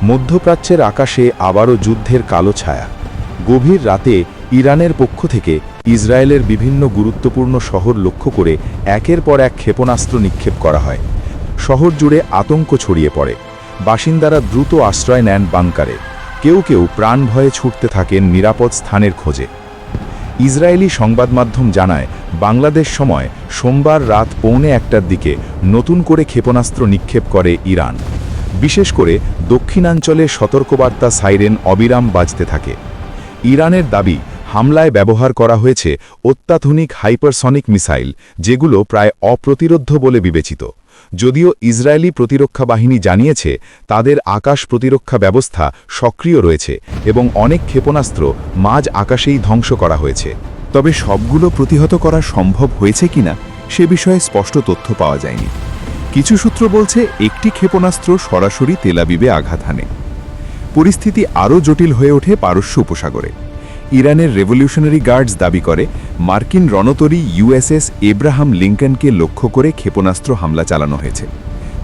মধ্যপ্রাচ্যের আকাশে আবারও যুদ্ধের কালো ছায়া। গভীর রাতে ইরানের পক্ষ থেকে ইসরায়েলের বিভিন্ন গুরুত্বপূর্ণ শহর লক্ষ্য করে একের পর এক ক্ষেপণাস্ত্র নিক্ষেপ করা হয়। শহর জুড়ে আতঙ্ক ছড়িয়ে পড়ে। বাসিন্দারা দ্রুত আশ্রয় নেন বাংকারে। কেউ কেউ প্রাণ ভয়ে ছুটতে থাকেন নিরাপদ স্থানের খোঁজে। ইসরায়েলি সংবাদমাধ্যম জানায়, বাংলাদেশ সময় সোমবার রাত 1:45টার দিকে নতুন করে ক্ষেপণাস্ত্র নিক্ষেপ করে ইরান। বিশেষ করে দক্ষিণাঞ্চলে সতর্কবার্তা সাইরেন অবিরাম বাজতে থাকে। ইরানের দাবি, হামলায় ব্যবহার করা হয়েছে অত্যাধুনিক হাইপারসনিক মিসাইল, যেগুলো প্রায় অপ্রতিরোধ্য বলে বিবেচিত। যদিও ইসরায়েলি প্রতিরক্ষা বাহিনী জানিয়েছে তাদের আকাশ প্রতিরক্ষা ব্যবস্থা সক্রিয় রয়েছে এবং অনেক ক্ষেপণাস্ত্র মাঝ আকাশেই ধ্বংস করা হয়েছে। তবে সবগুলো প্রতিহত করা সম্ভব হয়েছে কিনা সে বিষয়ে স্পষ্ট তথ্য পাওয়া যায়নি। কিছু সূত্র বলছে একটি ক্ষেপণাস্ত্র সরাসরি তেল আবিবে আঘাত হানে। পরিস্থিতি আরও জটিল হয়ে ওঠে পারস্য উপসাগরে। ইরানের রেভলিউশনারি গার্ডস দাবি করে, মার্কিন রণতরী ইউএসএস এব্রাহাম লিঙ্কনকে লক্ষ্য করে ক্ষেপণাস্ত্র হামলা চালানো হয়েছে।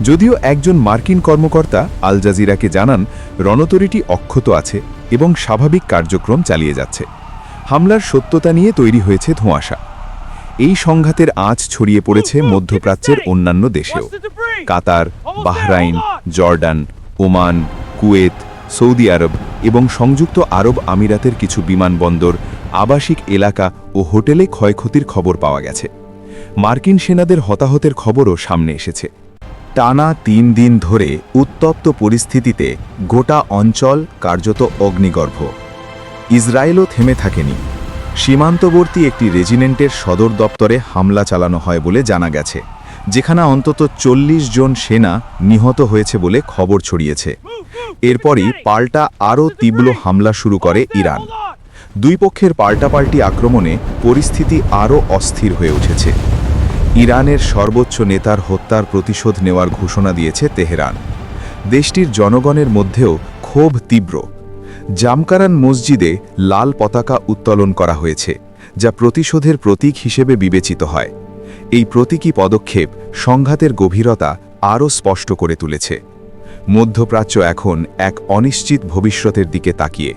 যদিও একজন মার্কিন কর্মকর্তা আল জাজিরাকে জানান, রণতরীটি অক্ষত আছে এবং স্বাভাবিক কার্যক্রম চালিয়ে যাচ্ছে। হামলার সত্যতা নিয়ে তৈরি হয়েছে ধোঁয়াশা। এই সংঘাতের আঁচ ছড়িয়ে পড়েছে মধ্যপ্রাচ্যের অন্যান্য দেশেও। Qatar, Bahrain, Jordan, Oman, Kuwait, সৌদি আরব এবং সংযুক্ত আরব আমিরাতের কিছু বিমানবন্দর, আবাসিক এলাকা ও হোটেলে ক্ষয়ক্ষতির খবর পাওয়া গেছে। মার্কিন সেনাদের হতাহতের খবরও সামনে এসেছে। টানা 3 দিন ধরে উত্তপ্ত পরিস্থিতিতে গোটা অঞ্চল কার্যত অগ্নিগর্ভ। ইসরায়েলও থেমে থাকেনি। সীমান্তবর্তী একটি রেজিমেন্টের সদর দপ্তরে হামলা চালানো হয় বলে জানা গেছে, যেখানে অন্তত 40 জন সেনা নিহত হয়েছে বলে খবর ছড়িয়েছে। এরপরই পাল্টা আরও তীব্র হামলা শুরু করে ইরান। দুই পক্ষের পাল্টাপাল্টি আক্রমণে পরিস্থিতি আরও অস্থির হয়ে উঠেছে। ইরানের সর্বোচ্চ নেতার হত্যার প্রতিশোধ নেওয়ার ঘোষণা দিয়েছে তেহরান। দেশটির জনগণের মধ্যেও ক্ষোভ তীব্র। জামকারান মসজিদে লাল পতাকা উত্তোলন করা হয়েছে, যা প্রতিশোধের প্রতীক হিসেবে বিবেচিত হয়। এই প্রতীকী পদক্ষেপ সংঘাতের গভীরতা আরও স্পষ্ট করে তুলেছে। মধ্যপ্রাচ্য এখন এক অনিশ্চিত ভবিষ্যতের দিকে তাকিয়ে।